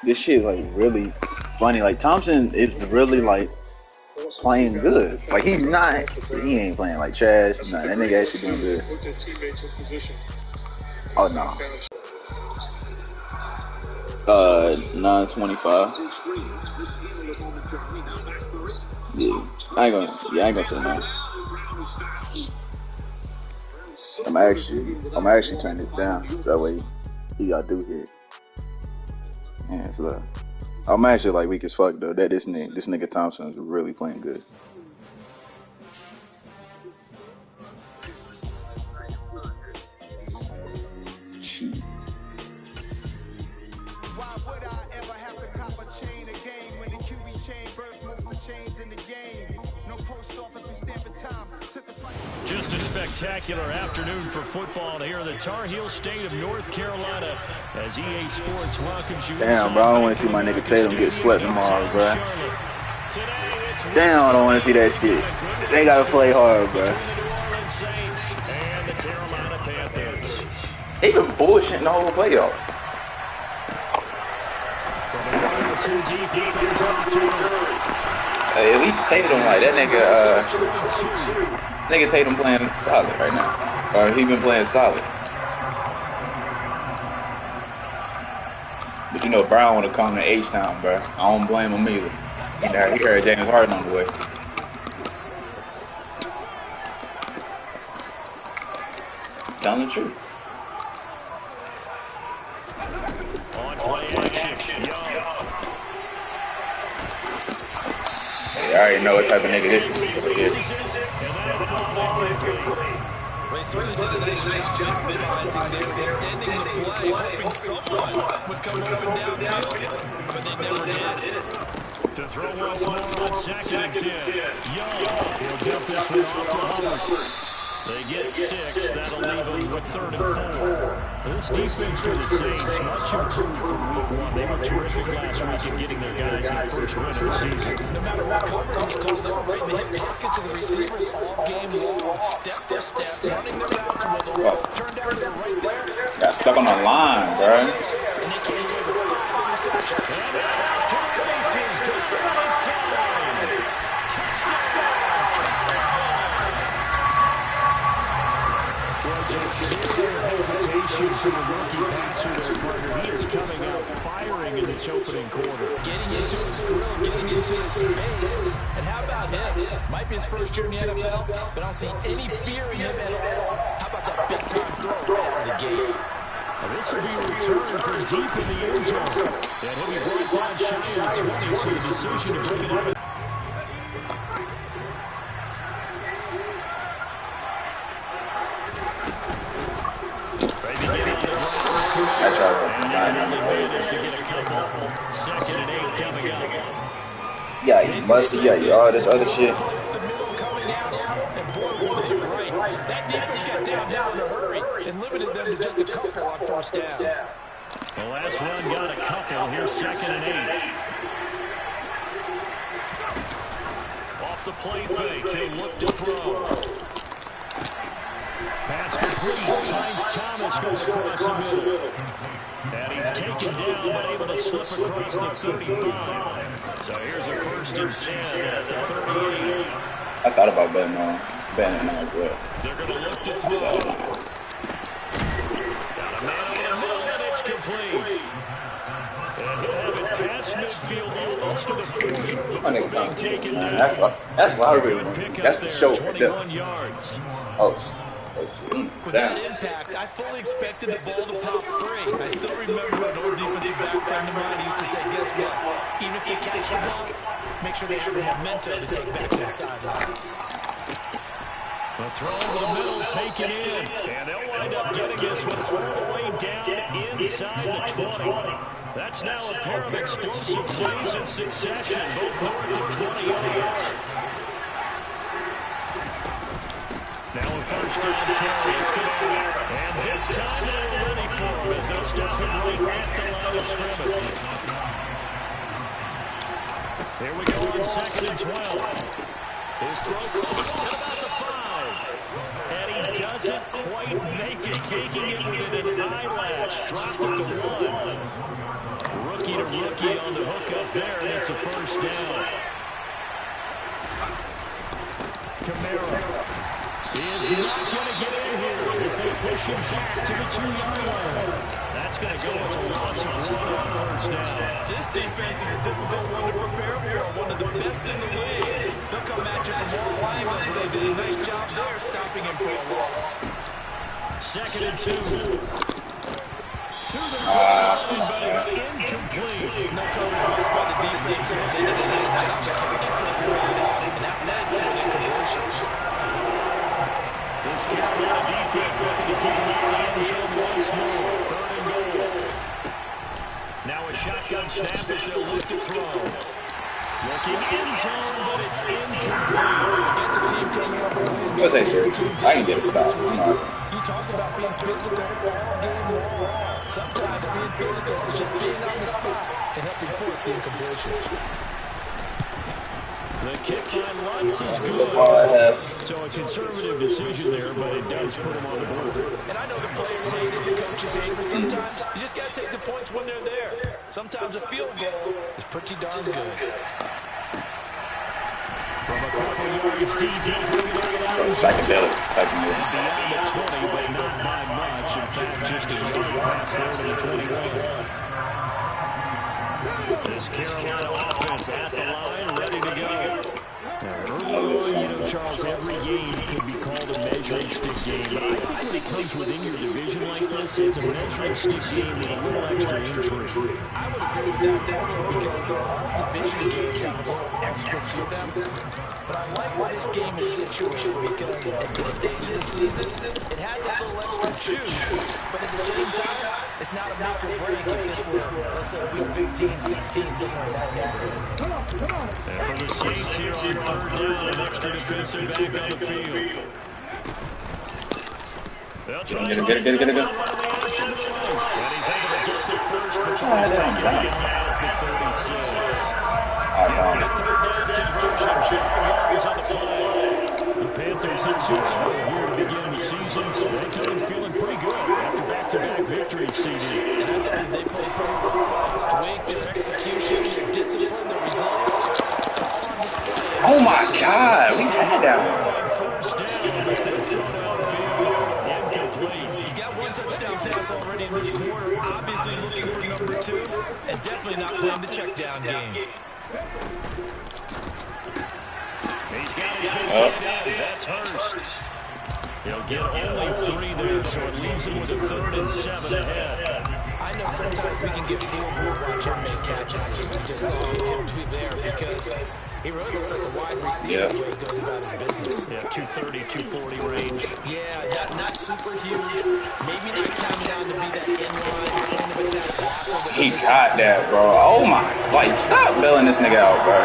This shit is like really funny. Like Thompson is really like playing good. Like he ain't playing like trash. Nah, that nigga actually doing good. Oh no. 9:25. Yeah, I ain't gonna say no. I'm actually turn this down so that way y'all do hear it. Yeah, so I'm actually like weak as fuck though. That this nigga Thompson is really playing good. Shit. Why would I ever have to cop a chain again when the QE chain birth most the chains in the game? No post office, we stamp in time. Just a spectacular afternoon for football here in the Tar Heel state of North Carolina as EA Sports welcomes you. Damn, bro, I don't want to see my nigga Tatum get swept tomorrow, bro. Damn, I don't want to see that shit. They gotta play hard, bro. They been bullshitting the whole playoffs. Hey, at least Tatum, like that nigga Tatum playing solid right now. Or he been playing solid. But you know Brown wanna come to H-Town, bro. I don't blame him either. He heard James Harden on the way. Telling the truth. Hey, I already know what type of nigga this is. Ray Sweeney did a nice job minimizing them, extending the play, hoping someone would come open downfield, but they never did. To throw once more on 2nd and 10. Young, he'll dump this one off to Hubbard. They get 6, that'll leave them with 3rd and 4. This defense for the Saints, much improved from week 1. They were terrific last week in getting their guys their first win of the season. No matter what coverage was called, they were right in the hip pockets of the receivers all game long, step for step, running their routes with them. Turned out they're right there. Got stuck on the line, bro. And they came away with 5 interceptions. And out to the races, Deshaun inside. Touchdown. Just zero hesitation for the rookie passer there, partner. He is coming out firing in this opening quarter. Getting into his grill, getting into his space. And how about him? Might be his first year in the NFL, but I don't see any fear in him at all. How about that big-time throw right out of the gate? Now this will be a return from deep in the end zone. And he'll be brought down shy of 20, so the decision to bring it out. Yeah, he must. Yeah, all this other shit. The middle coming out, and boy, were they right. That defense got down in a hurry and limited them to just a couple on first down. The last run got a couple. Here's 2nd and 8. Off the play fake, he'll look to throw. Pass complete, finds Thomas going across the middle. And he's taken down, but able to slip across the 35. So here's a 1st and 10 at the 38. I thought about betting on as well. They're going to look to throw. Got a man in the middle, and it's complete. And he'll have it past midfield almost to the 40 before being taken down. That's what I really want to see. That's the show. 21 yards. Oh, With that impact, I fully expected the ball to pop free. I still remember an old defensive back friend of mine used to say, guess what? Even if they catch the ball, make sure they have the momentum to take back to the sideline. The throw over the middle, taken in. And they'll wind up getting this one all the way down inside the 20. That's now a pair of explosive plays in succession, both north of 20 yards. Now a 1st down carry, it's good. And this time they're ready for him as they'll stop him right at the line of scrimmage. Here we go on 2nd and 12. His throw at about the 5. And he doesn't quite make it, taking it within an eyelash. Dropped at the 1. Rookie to rookie on the hook up there, and it's a first down. Camara is not going to get in here as they push him back to the 2-yard line. That's going to go as a loss of 1 on first down. This defense is a difficult one to prepare for, one of the best in the league. They'll come at you from all angles, and they did a nice job there stopping him for a loss. 2nd and 2. To the line, but it's incomplete. No coverage missed by the defense. They did a nice job accounting for every ride out, and that led to an incompletion. This Carolina defense looking to keep him out of the end zone once more. 3rd and goal. Now a shotgun snap as they'll look to throw. Looking in zone, but it's incomplete. Against a team coming up with a win. What's that, Jerry? I can get a stop. You talk about being physical all game long. Sometimes being physical is just being on the spot and helping force the incompletion. The kick by Lutz is good. So a conservative decision there, but it does put him on the board. And I know the players hate it, the coaches hate it, but sometimes you just got to take the points when they're there. Sometimes a field goal is pretty darn good. From a couple yards deep, So psychedelic. beyond the 20, but not by much. In fact, just a yard pass there to the 21. This Carolina offense at the line, ready to go. Early on, Charles, every game could be called a measuring stick game, but I think when it comes within your division like this, it's a measuring stick game with a little extra intrigue. I would agree with that totally because all division games have a little extra to them. But I like where this game is situated because at this stage of the season, it has a little extra juice, but at the same time, it's not a make or break if this were, let's say, week 15, 16, somewhere in that neighborhood. And for the Saints here on 3rd down, an extra defensive back on the field. They'll try to get it. And he's able to get the first before he's taken down at the 36. The 3rd down conversion, 4 yards on the play. The Panthers in 2-0 here to begin the season. They come in feeling pretty good after back-to-back victories, CD. And I thought they played pretty well last week. Their execution, their discipline, their results, all on display. Oh my God, we had that one. First down, but this throw downfield, incomplete. He's got 1 touchdown pass already in this quarter. Obviously looking for number 2, and definitely not playing the check down game. He's got his big takedown. That's Hurst. He'll get only 3 there, so it leaves him with a 3rd and 7 ahead. I know sometimes we can get fooled when we watch him make catches, as we just saw him do there, because he really looks like a wide receiver the way he goes about his business. Yeah, 230, 240 range. Yeah, not super huge. Maybe not counting on to be that inline point of attack blocker. He got that, bro. Oh my. Like, stop bailing this nigga out, bro.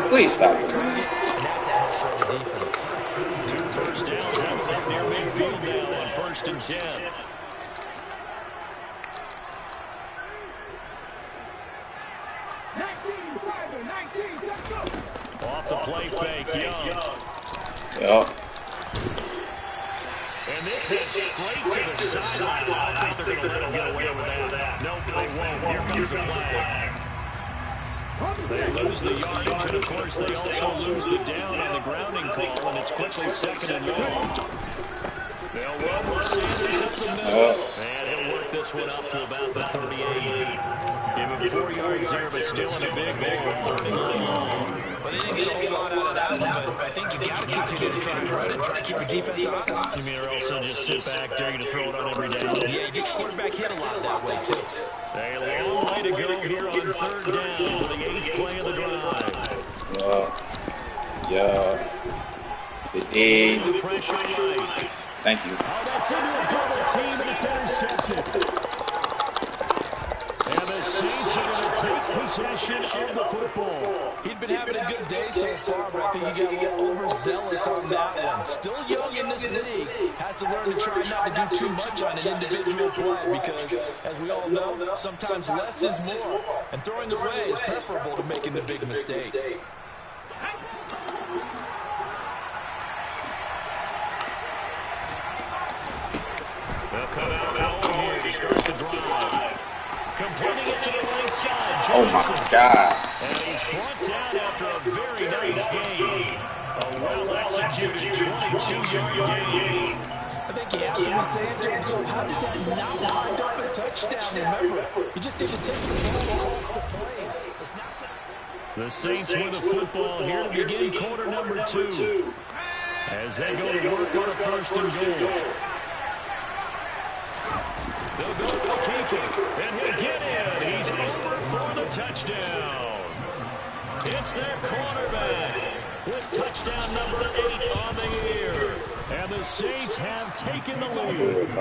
Please stop. And that's a hell of a defense. 2 first downs up near midfield now on 1st and 10. Off the play fake, Young. Yep. And this hits straight to the sideline. I think they're going to let him get away with that. Nope, they won't. Here comes the flag. They lose the yardage, and of course they also lose the down on the grounding call, and it's quickly 2nd and long. They'll run with Sanders up the middle, and he'll work this one up to about the 38. Give him 4 yards there, but still in a big hole, 3rd and long. But they didn't get a whole lot out of that one, but I think you got to continue to try and run and try to keep your defense honest. You mean or also just sit back, dare you to throw it on every down? Yeah, you get your quarterback hit a lot that way, too. A long way to go here on 3rd down for the 8th play of the drive. Good day. The pressure right. Thank you. Oh, that's into a double team, and it's intercepted. And the Saints are going to take possession of the football. He'd been having a good day so far, but I think he got a little overzealous on that one. Still young in this league. Has to learn to try not to do too much on an individual play because, as we all know, sometimes less is more. And throwing away is preferable to making the big mistake. They'll come out forward here to start the drive. Completing it to the right side. Oh my God. And he's brought down after a very nice gain. A well-executed 22-yard gain. I think you have to be saying to himself, how did that not wind up a touchdown? Remember, you just need to take the ball across the plane. The Saints with the football here to begin quarter number 2. As they go to work on a 1st and goal. They'll go to the keeper, and he'll get in. He's over for the touchdown. It's their quarterback with touchdown number 8 on the year. And the Saints have taken the lead.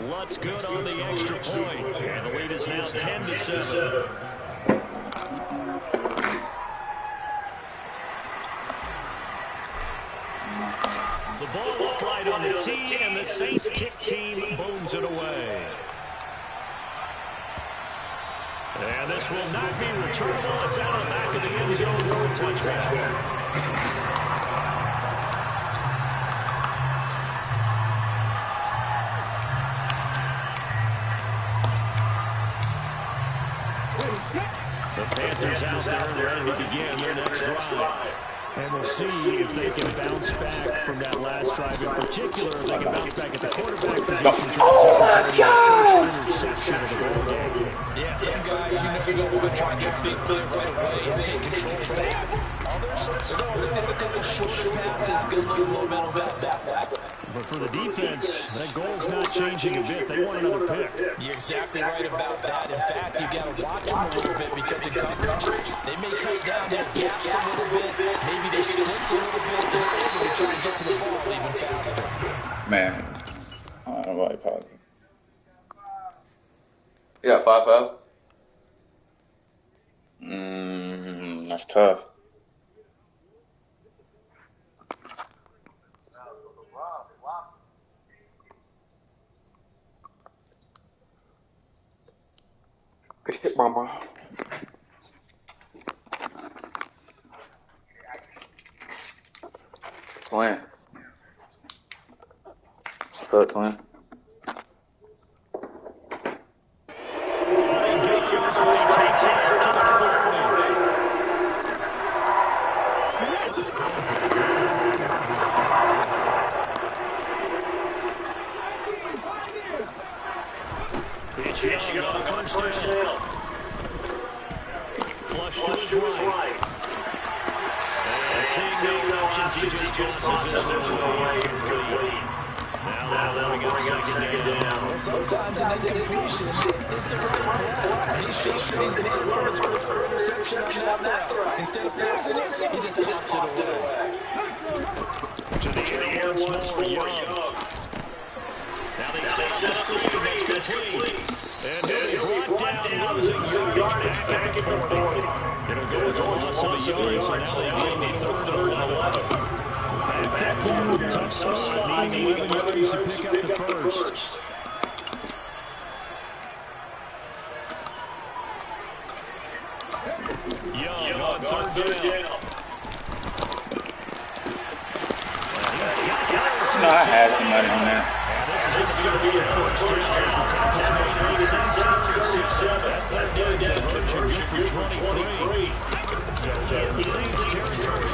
Lutz good on the extra point, and the lead is now 10-7. The ball upright on the tee, and the Saints kick team booms it away. And this will not be returnable. It's out of the back of the end zone for a touchback. The Panthers out there ready to begin their next drive. And we'll see if they can bounce back from that last drive in particular. If they can bounce back at the quarterback position. Oh my God! Interception of the ball game. Yeah, some guys, you know, you don't want to try and get a big play right away and take control back. Others, they're going to look at a couple shorter passes, get a little momentum back that way. But for the defense, that goal's not changing a bit. They want another pick. You're exactly right about that. In fact, you got to watch them a little bit because in coverage, they may cut down their gaps a little bit. Maybe their splits a little bit in order to try and get to the ball even faster. Man, I don't know why he paused. Yeah, 5-5. That's tough. Good hit, mama. Twin. What's up, twin? Pitch on the first down. Flush to his right. And seeing no options, he just tosses this one away incomplete. Now they'll bring up second down. Well, sometimes an incompletion is the right play. And he showed that he's learned from his career interception on that throw. Instead of forcing it, he just tossed it away. To the air once more, Young. Now they set up the screen that's complete. And he'll be brought down, losing yardage back at the 40. It'll go as a loss of a yard, so now they gain the 3rd and 11. At that point, tough spot, needing 11 yards to pick up the first. Young on 3rd down. No, I had somebody on that. This is going to be a first down as the tackle's made at 6-37. That 3rd down conversion good for 23. So in Saints territory,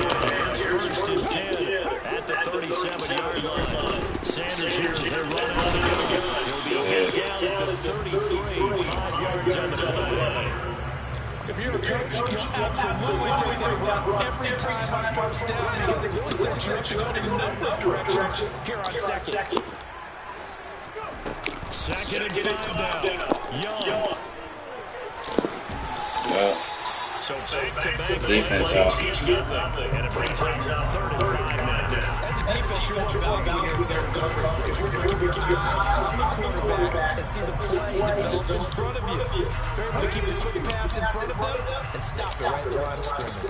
it's 1st and 10 at the 37-yard line. Sanders here as they're running on the other guy. He'll be hit down at the 33, 5 yards on the play. If you're a coach, you'll absolutely take that route every time on first down because it really sets you up to go in a number of directions here on second. Second and 5 down. Young. Yeah. So back-to-back defense plays get nothing, and it brings up 3rd and 5 now. As a defense, you want to balance when you're in zone coverage because you're going to keep your eyes on the quarterback and see the play develop in front of you. You're able to keep the quick pass in front of them and stop it right at the line of scrimmage.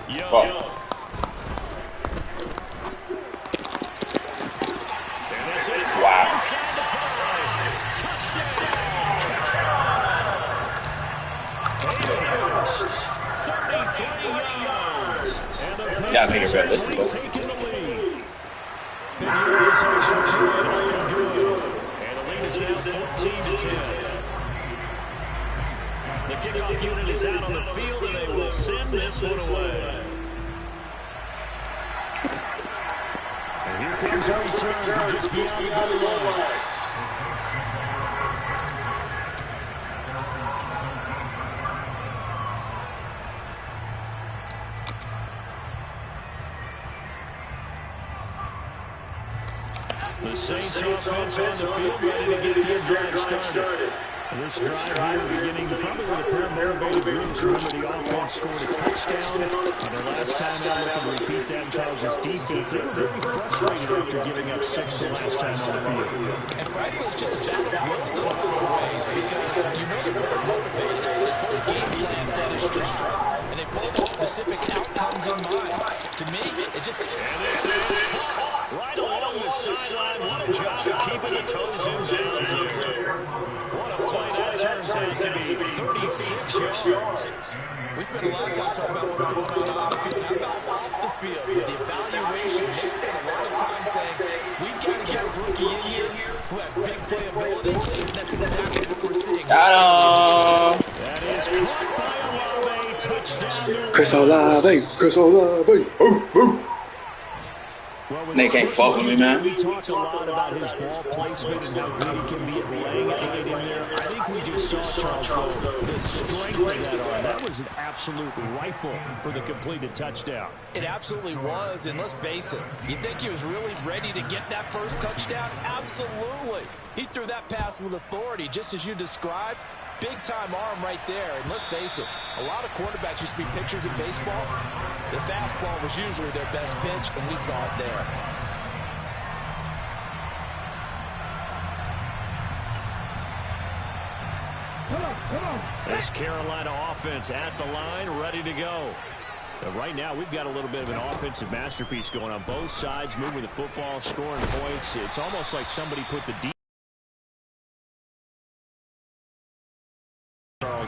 Young. And this is Wow. inside the 5. Touchdown. Hayhurst, 33 yards. And the Gotta make it realistic. taking the lead. And uses extra point up and good. And the lead is now 14-10. The kickoff unit is out on the field, and they will send this one away. And here comes a return from just beyond the goal line. The Saints offense on the field, ready to get their drive started. This drive here beginning probably with a pair of motivated groups. Remember, the offense scored a touchdown. And the last time out, looking to repeat that in Charles' defense. They were very frustrated after giving up 6 the last time on the field. And frankly, it's just a battle of wills in a lot of ways because you know they're very motivated. They both game plan that is strong. And they both have specific outcomes in mind. To me, it just... And this is caught right along the sideline. What a job of keeping the toes in bounds here. What a play that turns out to be 36 yards. We spent a lot of time talking about what's going on the field. How about off the field with the evaluation? They spent a lot of time saying, we've got to get a rookie in here who has big playability. And that's exactly what we're seeing. That is caught by Olave. Touchdown. Chris Olave. Chris Olave. Ooh, ooh. They can't fuck with me, man. We talked a lot about his ball placement and how good he can be at laying it right in there. I think we just saw, Charles, though, the strength of that arm. That was an absolute rifle for the completed touchdown. It absolutely was, and let's face it, you think he was really ready to get that first touchdown? Absolutely. He threw that pass with authority, just as you described. Big-time arm right there, and let's face it, a lot of quarterbacks used to be pitchers in baseball. The fastball was usually their best pitch, and we saw it there. This Carolina offense at the line, ready to go. But right now, we've got a little bit of an offensive masterpiece going on both sides, moving the football, scoring points. It's almost like somebody put the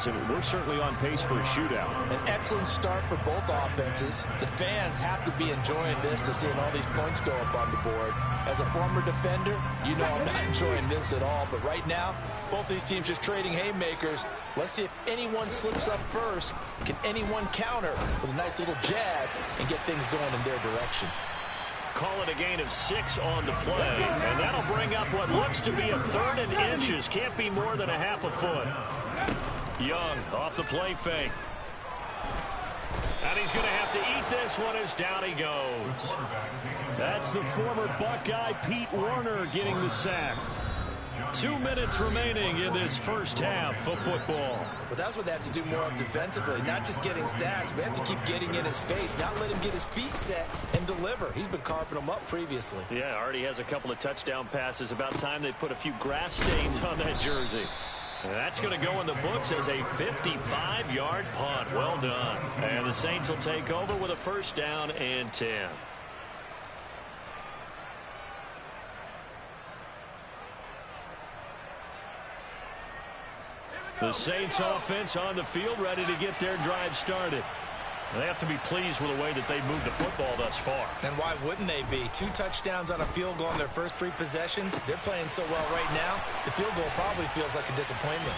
and we're certainly on pace for a shootout. An excellent start for both offenses. The fans have to be enjoying this to seeing all these points go up on the board. As a former defender, you know I'm not enjoying this at all. But right now, both these teams just trading haymakers. Let's see if anyone slips up first. Can anyone counter with a nice little jab and get things going in their direction? Call it a gain of 6 on the play. And that'll bring up what looks to be a 3rd and inches. Can't be more than a half a foot. Young off the play fake. And he's going to have to eat this one as down he goes. That's the former Buckeye Pete Werner getting the sack. 2 minutes remaining in this first half of football. But that's what they have to do more of defensively. Not just getting sacks, but they have to keep getting in his face. Not let him get his feet set and deliver. He's been carving them up previously. Yeah, already has a couple of touchdown passes. About time they put a few grass stains on that jersey. And that's going to go in the books as a 55-yard punt. Well done. And the Saints will take over with a 1st down and 10. The Saints offense on the field, ready to get their drive started. They have to be pleased with the way that they've moved the football thus far. And why wouldn't they be? 2 touchdowns on a field goal in their first 3 possessions. They're playing so well right now, the field goal probably feels like a disappointment.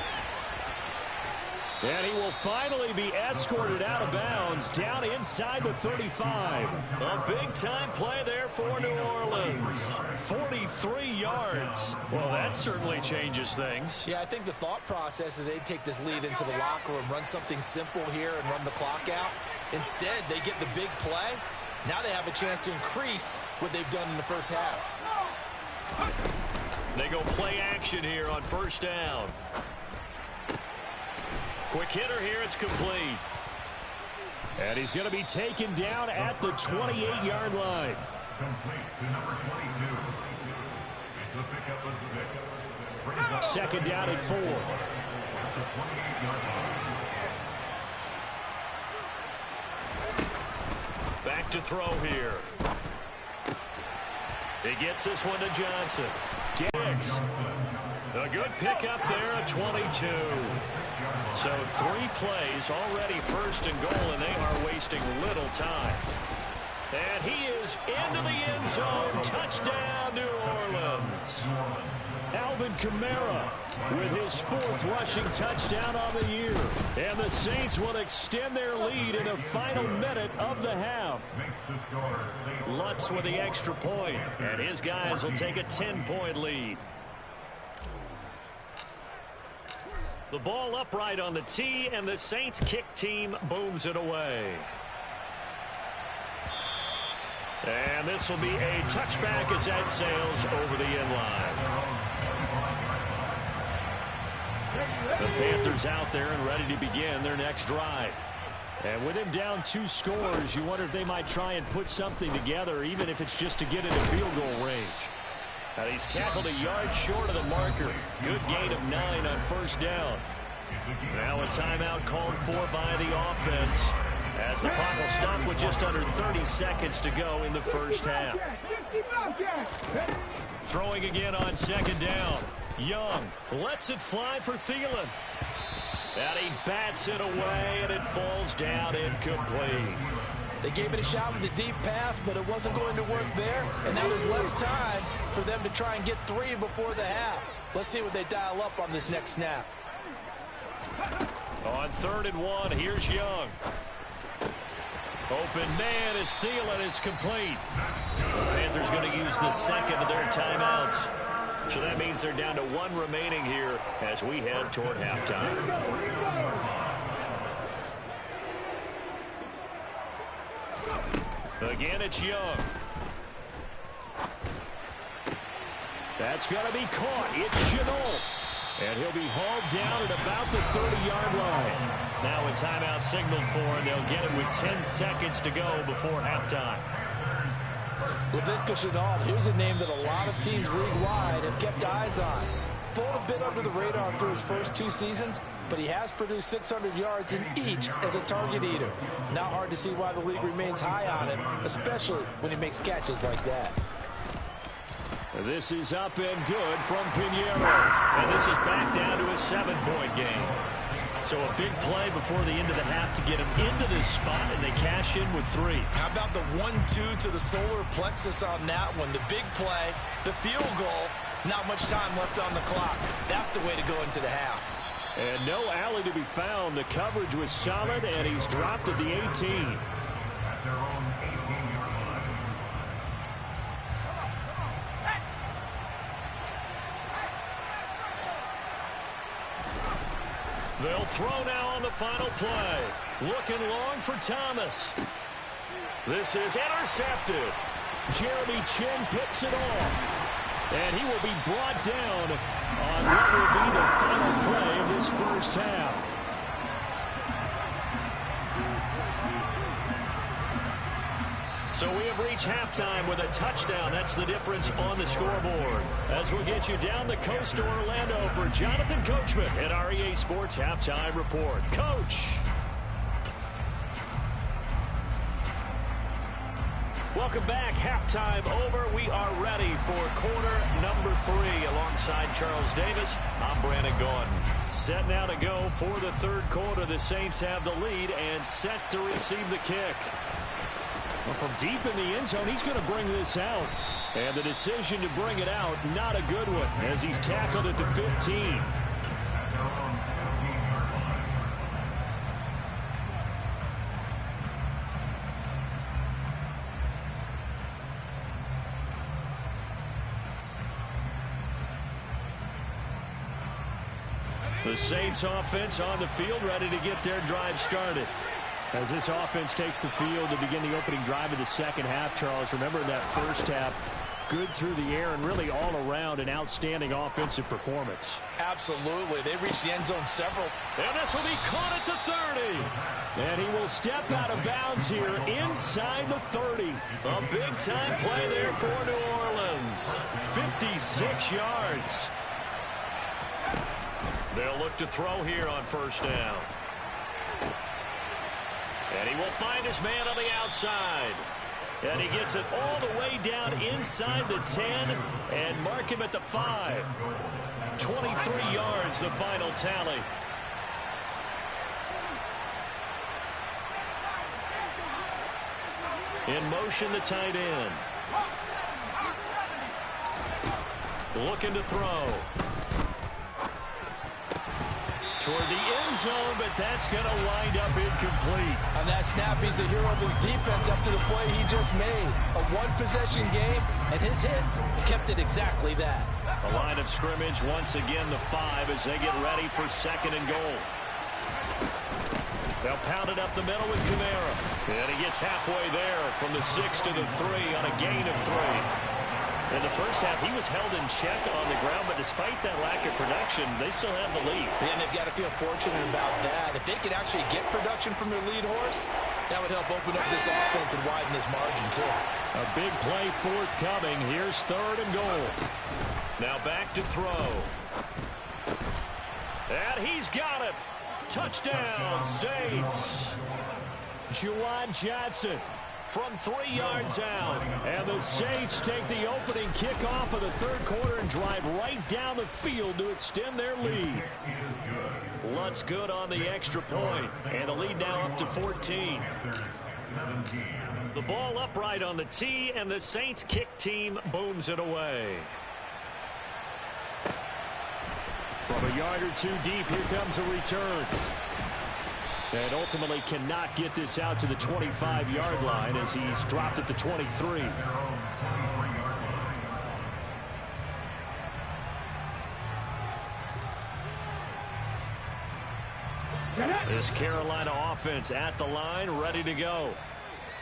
And he will finally be escorted out of bounds down inside the 35. A big-time play there for New Orleans. 43 yards. Well, that certainly changes things. Yeah, I think the thought process is they'd take this lead into the locker room, run something simple here and run the clock out. Instead, they get the big play. Now they have a chance to increase what they've done in the first half. They go play action here on 1st down. Quick hitter here, it's complete. And he's going to be taken down at the 28-yard line. Complete to number 22. It's the pickup of 6. 2nd down and 4. Back to throw here. He gets this one to Johnson. Diggs. A good pickup there at 22. So 3 plays already 1st and goal, and they are wasting little time. And he is into the end zone. Touchdown, New Orleans. Alvin Kamara with his 4th rushing touchdown on the year. And the Saints will extend their lead in the final minute of the half. Lutz with the extra point, and his guys will take a 10-point lead. The ball upright on the tee, and the Saints kick team booms it away. And this will be a touchback as that sails over the end line. The Panthers out there and ready to begin their next drive. And with him down 2 scores, you wonder if they might try and put something together, even if it's just to get into field goal range. Now he's tackled a yard short of the marker. Good gain of 9 on first down. Now a timeout called for by the offense, as the clock will stop with just under 30 seconds to go in the first half. Throwing again on second down. Young lets it fly for Thielen. And he bats it away, and it falls down incomplete. They gave it a shot with a deep pass, but it wasn't going to work there. And now there's less time for them to try and get 3 before the half. Let's see what they dial up on this next snap. On 3rd and 1, here's Young. Open man as Thielen is complete. The Panthers going to use the second of their timeouts. So that means they're down to 1 remaining here as we head toward halftime. Again, it's Young. That's going to be caught. It's Chenault. And he'll be hauled down at about the 30-yard line. Now a timeout signaled for, and they'll get it with 10 seconds to go before halftime. Laviska Shenault, here's a name that a lot of teams league-wide have kept eyes on. Flown a bit under the radar through his first 2 seasons, but he has produced 600 yards in each as a target eater. Now hard to see why the league remains high on him, especially when he makes catches like that. This is up and good from Pinheiro. And this is back down to a 7-point game. So a big play before the end of the half to get him into this spot, and they cash in with 3. How about the 1-2 to the solar plexus on that one? The big play, the field goal, not much time left on the clock. That's the way to go into the half. And no alley to be found. The coverage was solid, and he's dropped at the 18. They'll throw now on the final play. Looking long for Thomas. This is intercepted. Jeremy Chin picks it off. And he will be brought down on what will be the final play of this first half. So we have reached halftime with a touchdown. That's the difference on the scoreboard. As we'll get you down the coast to Orlando for Jonathan Coachman at our EA Sports Halftime Report. Coach. Welcome back. Halftime over. We are ready for quarter number 3. Alongside Charles Davis, I'm Brandon Gordon. Set now to go for the 3rd quarter. The Saints have the lead and set to receive the kick. Well, from deep in the end zone, he's going to bring this out. And the decision to bring it out, not a good one, as he's tackled at the 15. The Saints offense on the field, ready to get their drive started. As this offense takes the field to begin the opening drive of the second half, Charles, remember that first half, good through the air and really all around an outstanding offensive performance. Absolutely. They reached the end zone several. And this will be caught at the 30. And he will step out of bounds here inside the 30. A big-time play there for New Orleans. 56 yards. They'll look to throw here on first down. And he will find his man on the outside. And he gets it all the way down inside the 10 and mark him at the 5. 23 yards, the final tally. In motion, the tight end. Looking to throw. Toward the end zone, but that's going to wind up incomplete. On that snap, he's the hero of his defense up to the play he just made. A one-possession game, and his hit kept it exactly that. The line of scrimmage, once again, the 5 as they get ready for 2nd and goal. They'll pound it up the middle with Kamara. And he gets halfway there from the 6 to the 3 on a gain of 3. In the first half, he was held in check on the ground, but despite that lack of production, they still have the lead. And they've got to feel fortunate about that. If they could actually get production from their lead horse, that would help open up this offense and widen this margin, too. A big play forthcoming. Here's 3rd and goal. Now back to throw. And he's got it. Touchdown, Saints. Juwan Johnson from 3 yards out. And the Saints take the opening kickoff of the 3rd quarter and drive right down the field to extend their lead. Lutt's good on the extra point. And the lead now up to 14. The ball upright on the tee, and the Saints kick team booms it away. From a yard or 2 deep, here comes a return. And ultimately cannot get this out to the 25-yard line as he's dropped at the 23. This Carolina offense at the line, ready to go.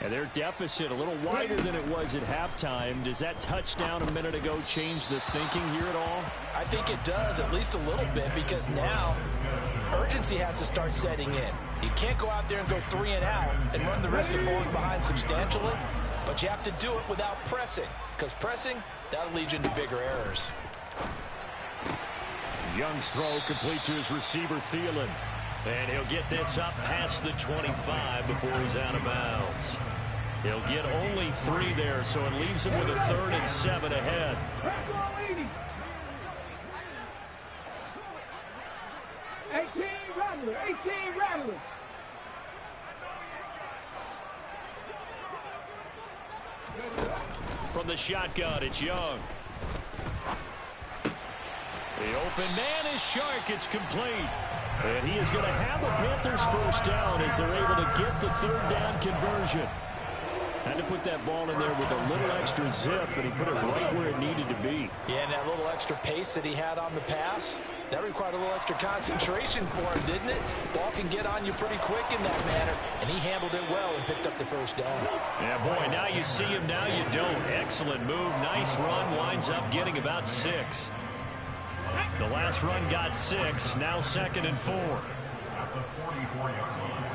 And their deficit a little wider than it was at halftime. Does that touchdown a minute ago change the thinking here at all? I think it does, at least a little bit, because now urgency has to start setting in. You can't go out there and go 3 and out and run the risk of falling behind substantially, but you have to do it without pressing, because pressing, that'll lead you into bigger errors. Young's throw complete to his receiver, Thielen. And he'll get this up past the 25 before he's out of bounds. He'll get only 3 there, so it leaves him with a 3rd and 7 ahead. 18 Rattler. From the shotgun, it's Young. The open man is Shark. It's complete. And he is going to have a Panthers first down as they're able to get the 3rd down conversion. Had to put that ball in there with a little extra zip, but he put it right where it needed to be. Yeah, and that little extra pace that he had on the pass, that required a little extra concentration for him, didn't it? Ball can get on you pretty quick in that manner, and he handled it well and picked up the first down. Yeah, boy, now you see him, now you don't. Excellent move, nice run, winds up getting about 6. The last run got 6, now 2nd and 4. At the 44-yard line.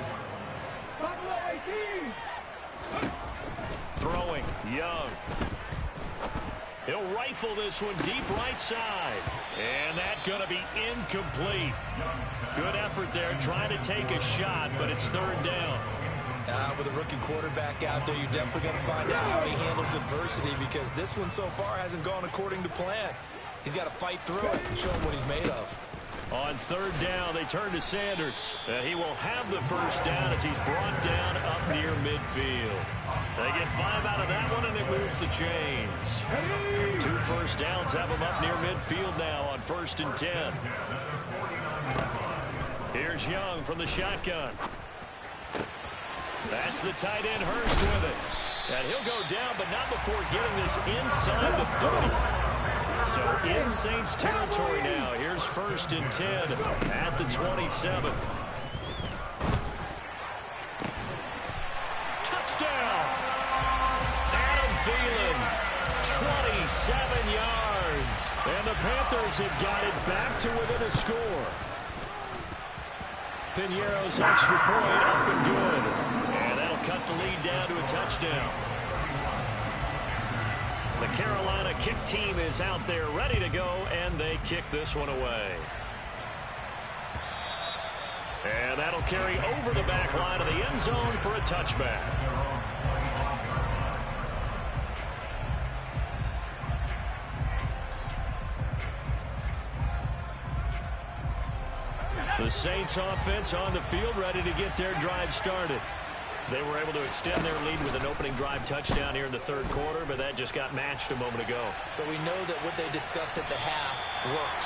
Throwing, Young. He'll rifle this one deep right side. And that's going to be incomplete. Good effort there, trying to take a shot, but it's 3rd down. With a rookie quarterback out there, you're definitely going to find out how he handles adversity, because this one so far hasn't gone according to plan. He's got to fight through it and show him what he's made of. On 3rd down, they turn to Sanders. He will have the first down as he's brought down up near midfield. They get 5 out of that one, and it moves the chains. 2 first downs have them up near midfield now on 1st and 10. Here's Young from the shotgun. That's the tight end, Hurst, with it. And he'll go down, but not before getting this inside the 30. So in Saints territory now. Here's 1st and 10 at the 27. Touchdown! Adam Thielen, 27 yards. And the Panthers have got it back to within a score. Piñeiro's extra point up and good. And that'll cut the lead down to a touchdown. The Carolina kick team is out there ready to go, and they kick this one away. And that'll carry over the back line of the end zone for a touchback. The Saints offense on the field ready to get their drive started. They were able to extend their lead with an opening drive touchdown here in the third quarter, but that just got matched a moment ago. So we know that what they discussed at the half worked.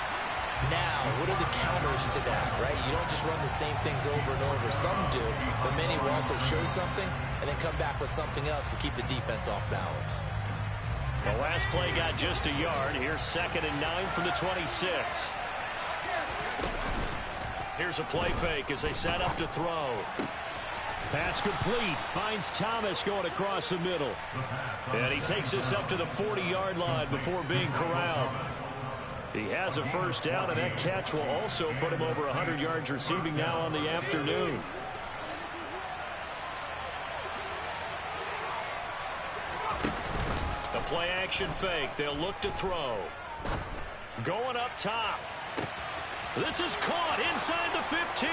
Now, what are the counters to that, right? You don't just run the same things over and over. Some do, but many will also show something and then come back with something else to keep the defense off balance. The last play got just a yard. Here's 2nd and 9 from the 26. Here's a play fake as they set up to throw. Pass complete. Finds Thomas going across the middle. And he takes us up to the 40-yard line before being corralled. He has a first down, and that catch will also put him over 100 yards receiving now on the afternoon. The play action fake. They'll look to throw. Going up top. This is caught inside the 15.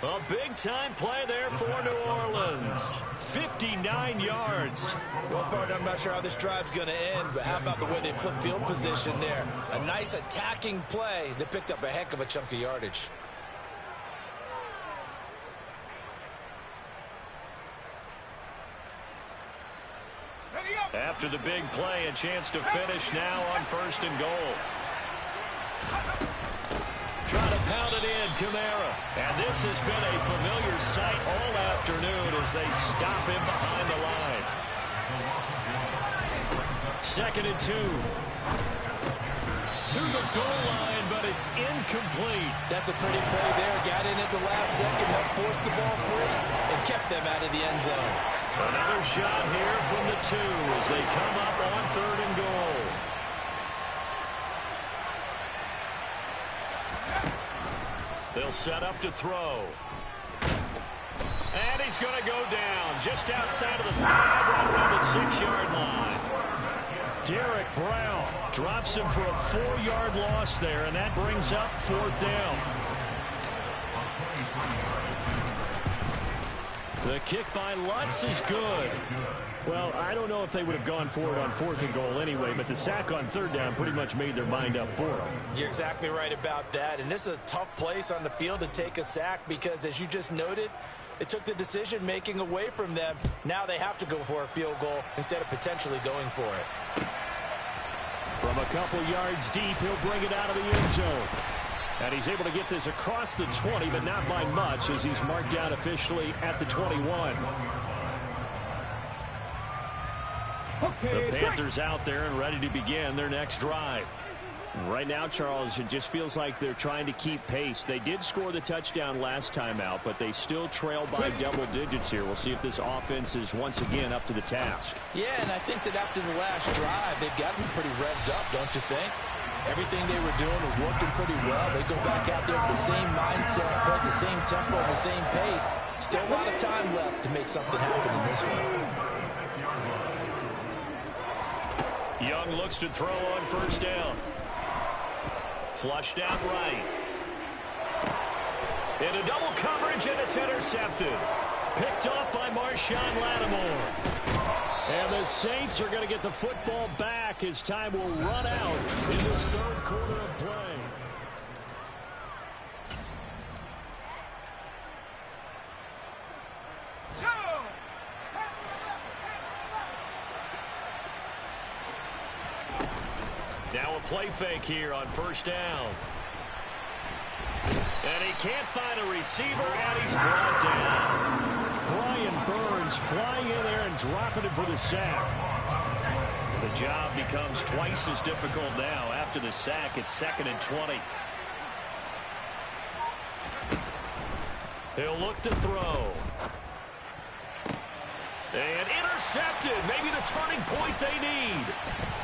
A big-time play there for New Orleans. 59 yards. Well, partner, I'm not sure how this drive's going to end, but how about the way they flip field position there? A nice attacking play that picked up a heck of a chunk of yardage. After the big play, a chance to finish now on 1st and goal. Trying to pound it in, Kamara. And this has been a familiar sight all afternoon as they stop him behind the line. 2nd and 2. To the goal line, but it's incomplete. That's a pretty play there. Got in at the last second, helped force the ball free, and kept them out of the end zone. Another shot here from the 2 as they come up on 3rd and goal. They'll set up to throw. And he's going to go down just outside of the 5, right around the 6-yard line. Derek Brown drops him for a 4-yard loss there, and that brings up 4th down. The kick by Lutz is good. Well, I don't know if they would have gone for it on 4th and goal anyway, but the sack on 3rd down pretty much made their mind up for them. You're exactly right about that, and this is a tough place on the field to take a sack because, as you just noted, it took the decision-making away from them. Now they have to go for a field goal instead of potentially going for it. From a couple yards deep, he'll bring it out of the end zone. And he's able to get this across the 20, but not by much as he's marked down officially at the 21. The Panthers out there and ready to begin their next drive. Right now, Charles, it just feels like they're trying to keep pace. They did score the touchdown last time out, but they still trail by double digits here. We'll see if this offense is once again up to the task. Yeah, and I think that after the last drive, they've gotten pretty revved up, don't you think? Everything they were doing was working pretty well. They go back out there with the same mindset, play the same tempo, and the same pace. Still a lot of time left to make something happen in this one. Young looks to throw on 1st down. Flushed out right. Into double coverage, and it's intercepted. Picked off by Marshawn Lattimore. And the Saints are going to get the football back as time will run out in this 3rd quarter of play. Now a play fake here on 1st down. And he can't find a receiver, and he's brought down. Brian Burns flying in there and dropping him for the sack. The job becomes twice as difficult now. After the sack, it's 2nd and 20. He'll look to throw. And intercepted. Maybe the turning point they need.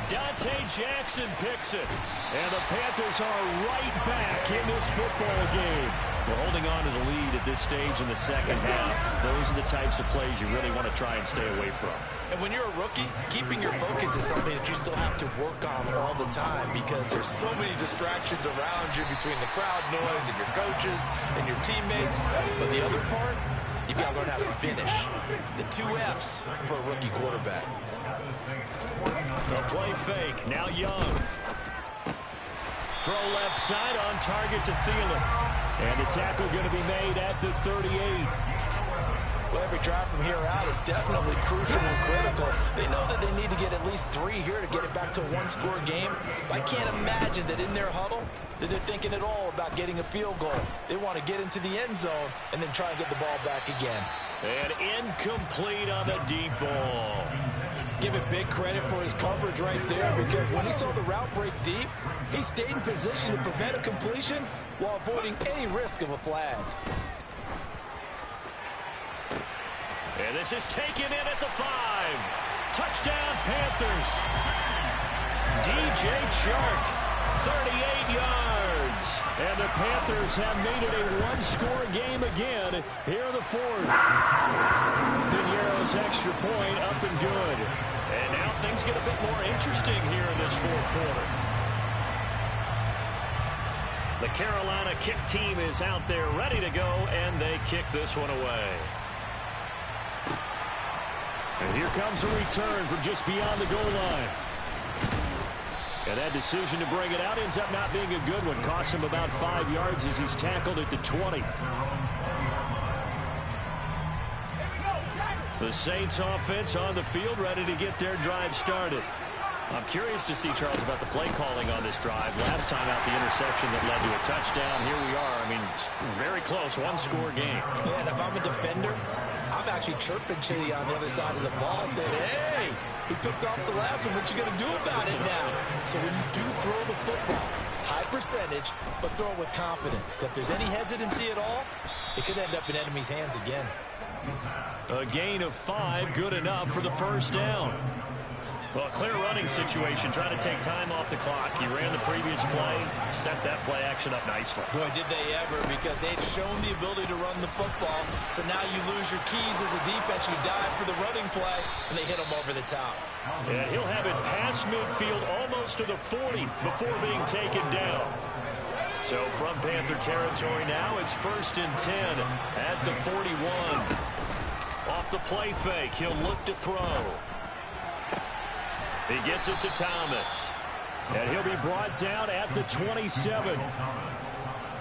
Dante Jackson picks it. And the Panthers are right back in this football game. We're holding on to the lead at this stage in the second half. Those are the types of plays you really want to try and stay away from. And when you're a rookie, keeping your focus is something that you still have to work on all the time because there's so many distractions around you between the crowd noise and your coaches and your teammates. But the other part, you've got to learn how to finish. It's the 2 F's for a rookie quarterback. The play fake. Now Young. Throw left side on target to Thielen. And the tackle going to be made at the 38. Well, every drive from here out is definitely crucial and critical. They know that they need to get at least 3 here to get it back to a one-score game. But I can't imagine that in their huddle that they're thinking at all about getting a field goal. They want to get into the end zone and then try and get the ball back again. And incomplete on the deep ball. Give it big credit for his coverage right there, because when he saw the route break deep, he stayed in position to prevent a completion while avoiding any risk of a flag. And this is taken in at the 5. Touchdown, Panthers. DJ Chark, 38 yards. And the Panthers have made it a one-score game again here in the 4th. Piñeiro's extra point up and good. And now things get a bit more interesting here in this 4th quarter. The Carolina kick team is out there ready to go, and they kick this one away. And here comes a return from just beyond the goal line. And that decision to bring it out ends up not being a good one. Costs him about 5 yards as he's tackled at the 20. The Saints offense on the field, ready to get their drive started. I'm curious to see, Charles, about the play calling on this drive. Last time out, the interception that led to a touchdown. Here we are. I mean, very close, one-score game. Yeah, and if I'm a defender, I'm actually chirping Chili on the other side of the ball, saying, hey, we picked off the last one. What you going to do about it now? So when you do throw the football, high percentage, but throw it with confidence. Because if there's any hesitancy at all, it could end up in enemy's hands again. A gain of 5, good enough for the first down. Well, clear running situation, trying to take time off the clock. He ran the previous play, set that play action up nicely. Boy, did they ever, because they'd shown the ability to run the football. So now you lose your keys as a defense. You dive for the running play, and they hit him over the top. And he'll have it past midfield almost to the 40 before being taken down. So from Panther territory now, it's 1st and 10 at the 41. Off the play fake, he'll look to throw. He gets it to Thomas. And he'll be brought down at the 27.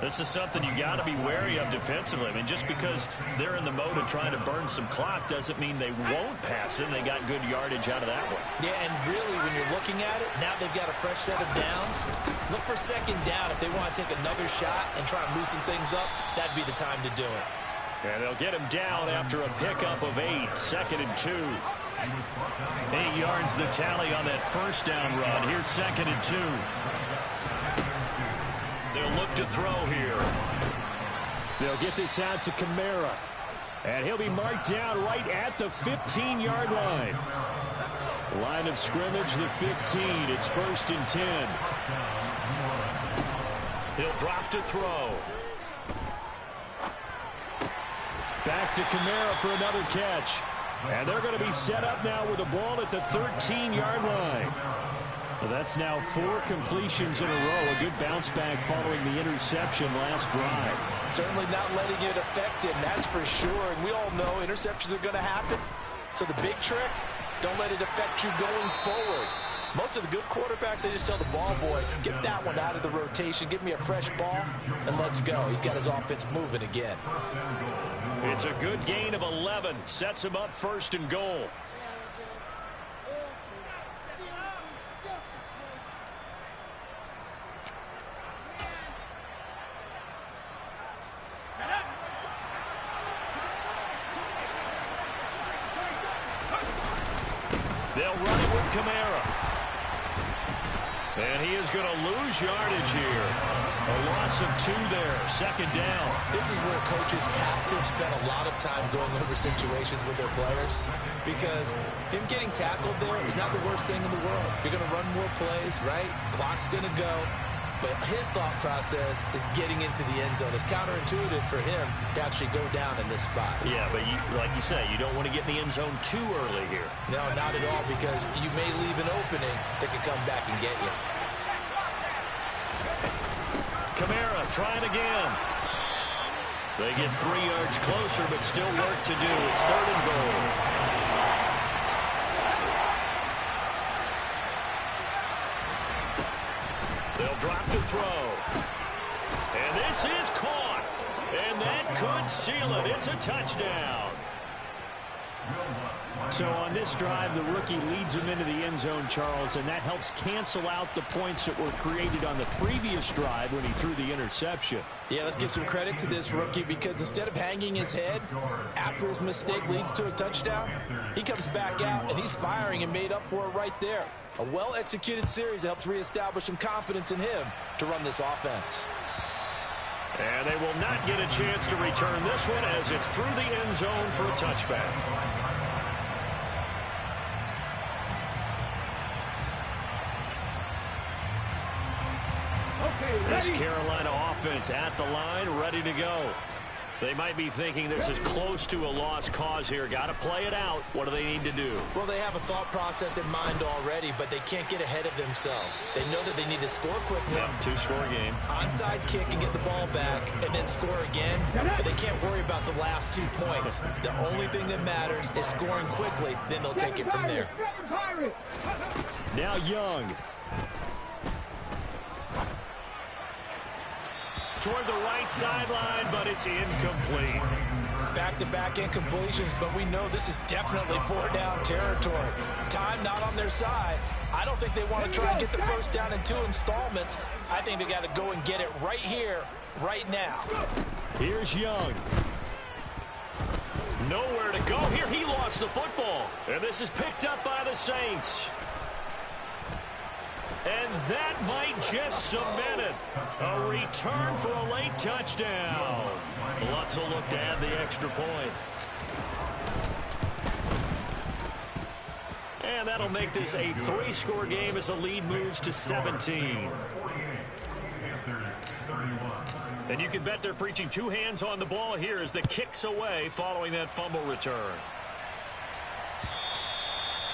This is something you got to be wary of defensively. I mean, just because they're in the mode of trying to burn some clock doesn't mean they won't pass it. They got good yardage out of that one. Yeah, and really, when you're looking at it, now they've got a fresh set of downs. Look for 2nd down. If they want to take another shot and try and loosen things up, that'd be the time to do it. And they'll get him down after a pickup of 8, 2nd and 2. 8 yards the tally on that first down run. Here's 2nd and 2. They'll look to throw here. They'll get this out to Kamara. And he'll be marked down right at the 15-yard line. Line of scrimmage, the 15. It's 1st and 10. He'll drop to throw. Back to Kamara for another catch. And they're going to be set up now with the ball at the 13-yard line. Well, that's now 4 completions in a row. A good bounce back following the interception last drive. Certainly not letting it affect him, that's for sure. And we all know interceptions are going to happen. So the big trick, don't let it affect you going forward. Most of the good quarterbacks, they just tell the ball boy, get that one out of the rotation, give me a fresh ball, and let's go. He's got his offense moving again. It's a good gain of 11. Sets him up 1st and goal. They'll run it with Kamara. And he is going to lose yardage here. A loss of 2 there. 2nd down. This is where coaches have to spend a lot of time going over situations with their players, because him getting tackled there is not the worst thing in the world. You're going to run more plays, right? Clock's going to go. But his thought process is getting into the end zone. It's counterintuitive for him to actually go down in this spot. Yeah, but like you say, you don't want to get in the end zone too early here. No, not at all, because you may leave an opening that can come back and get you. Kamara trying again. They get 3 yards closer, but still work to do. It's 3rd and goal. They'll drop to throw. And this is caught. That could seal it. It's a touchdown. So on this drive, the rookie leads him into the end zone, Charles, and that helps cancel out the points that were created on the previous drive when he threw the interception. Yeah, let's give some credit to this rookie because instead of hanging his head after his mistake leads to a touchdown, he comes back out and he's firing and made up for it right there. A well-executed series that helps reestablish some confidence in him to run this offense. And they will not get a chance to return this one as it's through the end zone for a touchback. This Carolina offense at the line, ready to go. They might be thinking this is close to a lost cause here. Got to play it out. What do they need to do? Well, they have a thought process in mind already, but they can't get ahead of themselves. They know that they need to score quickly. Yep, two-score game. Onside kick and get the ball back and then score again, but they can't worry about the last 2 points. The only thing that matters is scoring quickly, then they'll take it from there. Now Young. Toward the right sideline, but it's incomplete. Back-to-back incompletions, but we know this is definitely 4-down territory. Time not on their side. I don't think they want to try and get the first down in 2 installments. I think they got to go and get it right here, right now. Here's Young. Nowhere to go. Here he lost the football. And this is picked up by the Saints. And that might just cement it. A return for a late touchdown. Lutz will look to add the extra point. And that'll make this a 3-score game as the lead moves to 17. And you can bet they're preaching 2 hands on the ball here as the kick's away following that fumble return.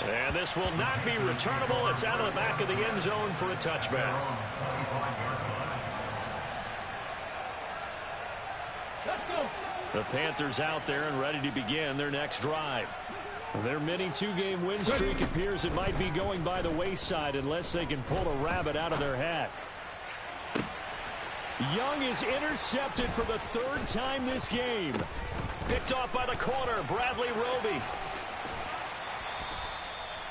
And this will not be returnable. It's out of the back of the end zone for a touchback. The Panthers out there and ready to begin their next drive. Their mini 2-game win streak appears it might be going by the wayside unless they can pull a rabbit out of their hat. Young is intercepted for the 3rd time this game. Picked off by the corner, Bradley Roby.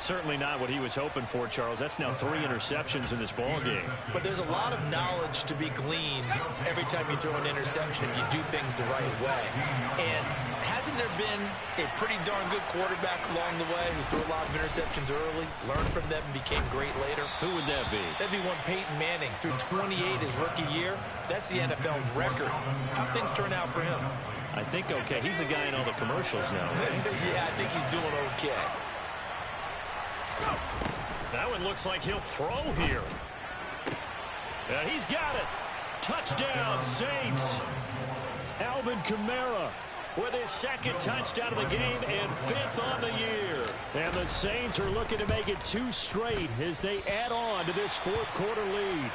Certainly not what he was hoping for, Charles. That's now 3 interceptions in this ball game. But there's a lot of knowledge to be gleaned every time you throw an interception if you do things the right way. And hasn't there been a pretty darn good quarterback along the way who threw a lot of interceptions early, learned from them, and became great later? Who would that be? That'd be one Peyton Manning. Threw 28 his rookie year. That's the NFL record. How'd things turn out for him? I think okay. He's a guy in all the commercials now. Yeah, I think he's doing okay. That one looks like he'll throw here. And he's got it. Touchdown, Saints. Alvin Kamara with his 2nd touchdown of the game and 5th on the year. And the Saints are looking to make it 2 straight as they add on to this 4th quarter lead.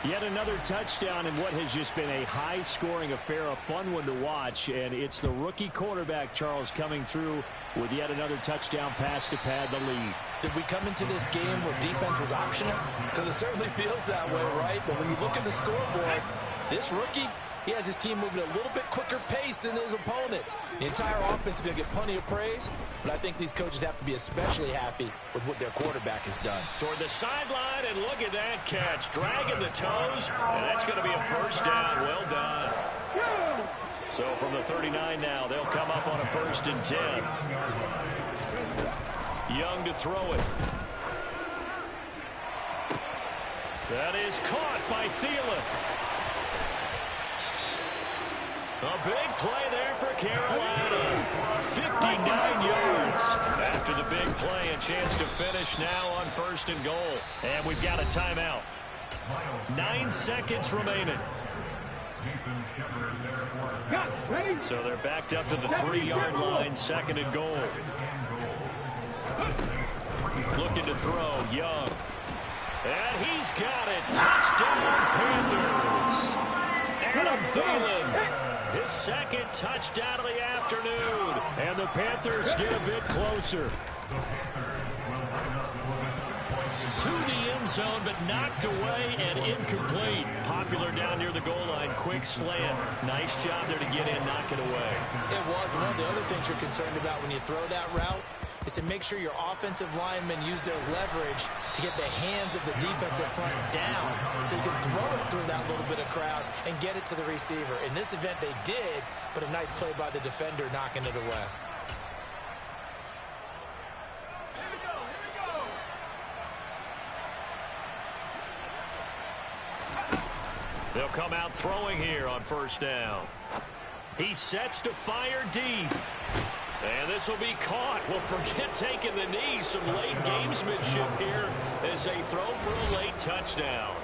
Yet another touchdown in what has just been a high-scoring affair, a fun one to watch. And it's the rookie quarterback, Charles, coming through with yet another touchdown pass to pad the lead. Did we come into this game where defense was optional? Because it certainly feels that way, right? But when you look at the scoreboard, this rookie, he has his team moving at a little bit quicker pace than his opponents. The entire offense is going to get plenty of praise, but I think these coaches have to be especially happy with what their quarterback has done. Toward the sideline, and look at that catch. Dragging the toes, and that's going to be a 1st down. Well done. So from the 39 now, they'll come up on a 1st and 10. Young to throw it. That is caught by Thielen. A big play there for Carolina. 59 yards. After the big play, a chance to finish now on 1st and goal. And we've got a timeout. 9 seconds remaining. So they're backed up to the 3-yard line, 2nd and goal. Looking to throw, Young. And he's got it. Touchdown, Panthers. Adam Thielen. His 2nd touchdown of the afternoon. And the Panthers get a bit closer. to the end zone, but knocked away and incomplete. Popular down near the goal line. Quick slant. Nice job there to get in, knock it away. It was. One of the other things you're concerned about when you throw that route is to make sure your offensive linemen use their leverage to get the hands of the defensive front down so you can throw it through that little bit of crowd and get it to the receiver. In this event, they did, but a nice play by the defender knocking it away. They'll come out throwing here on first down. He sets to fire deep. And this will be caught. Well, forget taking the knee. Some late gamesmanship here as they throw for a late touchdown.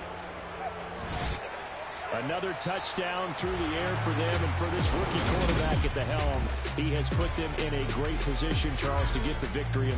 Another touchdown through the air for them, and for this rookie quarterback at the helm, he has put them in a great position, Charles, to get the victory.